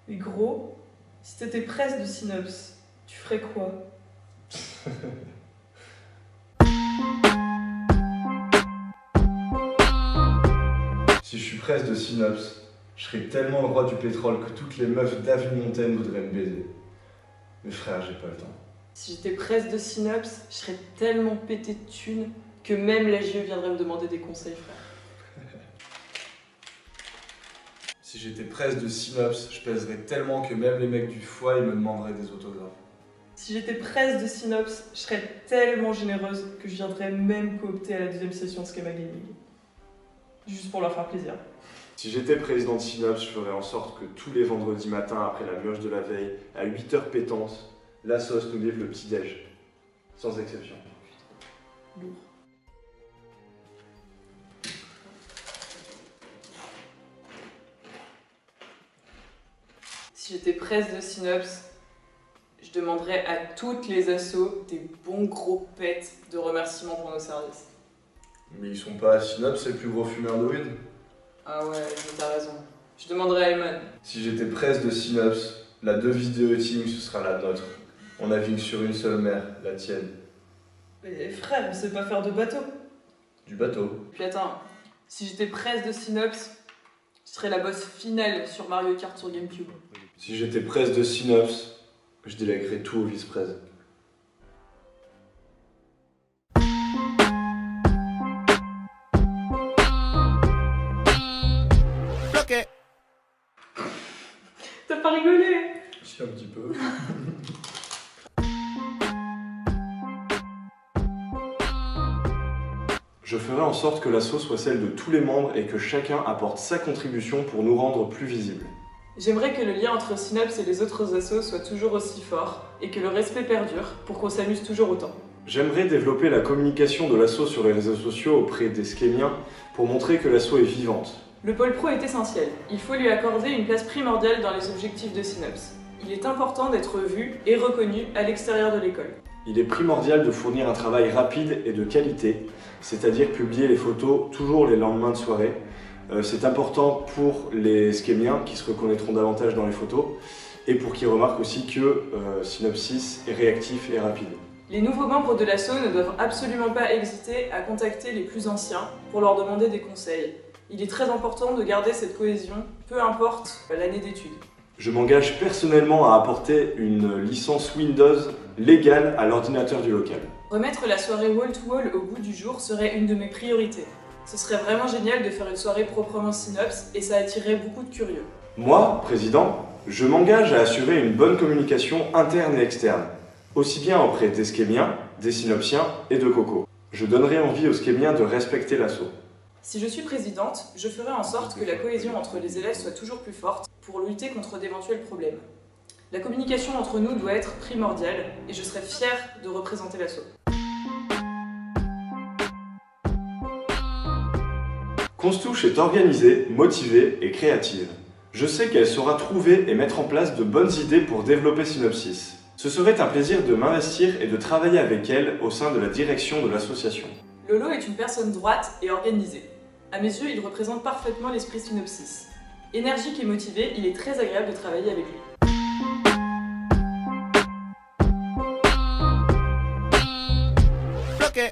Et gros, si t'étais presse de Synops, tu ferais quoi? Si je suis presse de Synops, je serais tellement le roi du pétrole que toutes les meufs d'avenue Montaigne voudraient me baiser. Mais frère, j'ai pas le temps. Si j'étais presse de Synops, je serais tellement pété de thunes que même la JE viendrait me demander des conseils, frère. Si j'étais presse de Synops, je pèserais tellement que même les mecs du foie ils me demanderaient des autographes. Si j'étais presse de Synops, je serais tellement généreuse que je viendrais même coopter à la deuxième session de Schema Gaming. Juste pour leur faire plaisir. Si j'étais président de Synops, je ferais en sorte que tous les vendredis matins après la mioche de la veille, à 8h pétantes, la sauce nous livre le petit-déj. Sans exception. Lourd. Si j'étais presse de Synops, je demanderais à toutes les assos des bons gros pets de remerciements pour nos services. Mais ils sont pas à Synops, les plus gros fumeurs de weed. Ah ouais, mais t'as raison. Je demanderais à Ayman. Si j'étais presse de Synops, la devise de Hutting, ce sera la nôtre. On navigue sur une seule mer, la tienne. Mais frère, on sait pas faire de bateau. Du bateau. Puis attends, si j'étais presse de Synops, je serais la boss finale sur Mario Kart sur Gamecube. Si j'étais presse de Synops, je délèguerais tout au vice-presse. T'as pas rigolé? Si, un petit peu. Je ferai en sorte que l'asso soit celle de tous les membres et que chacun apporte sa contribution pour nous rendre plus visibles. J'aimerais que le lien entre Synops et les autres assos soit toujours aussi fort et que le respect perdure pour qu'on s'amuse toujours autant. J'aimerais développer la communication de l'asso sur les réseaux sociaux auprès des Schemiens pour montrer que l'asso est vivante. Le pôle pro est essentiel. Il faut lui accorder une place primordiale dans les objectifs de Synops. Il est important d'être vu et reconnu à l'extérieur de l'école. Il est primordial de fournir un travail rapide et de qualité, c'est-à-dire publier les photos toujours les lendemains de soirée. C'est important pour les Schemiens qui se reconnaîtront davantage dans les photos et pour qu'ils remarquent aussi que Synopsis est réactif et rapide. Les nouveaux membres de l'asso ne doivent absolument pas hésiter à contacter les plus anciens pour leur demander des conseils. Il est très important de garder cette cohésion, peu importe l'année d'études. Je m'engage personnellement à apporter une licence Windows légale à l'ordinateur du local. Remettre la soirée wall-to-wall au goût du jour serait une de mes priorités. Ce serait vraiment génial de faire une soirée proprement Synops et ça attirerait beaucoup de curieux. Moi, président, je m'engage à assurer une bonne communication interne et externe, aussi bien auprès des Schemiens, des Synopsiens et de Coco. Je donnerai envie aux Schemiens de respecter l'asso. Si je suis présidente, je ferai en sorte que la cohésion entre les élèves soit toujours plus forte pour lutter contre d'éventuels problèmes. La communication entre nous doit être primordiale et je serai fière de représenter l'asso. Constouche est organisée, motivée et créative. Je sais qu'elle saura trouver et mettre en place de bonnes idées pour développer Synopsis. Ce serait un plaisir de m'investir et de travailler avec elle au sein de la direction de l'association. Lolo est une personne droite et organisée. À mes yeux, il représente parfaitement l'esprit Synopsis. Énergique et motivé, il est très agréable de travailler avec lui. Bloqué.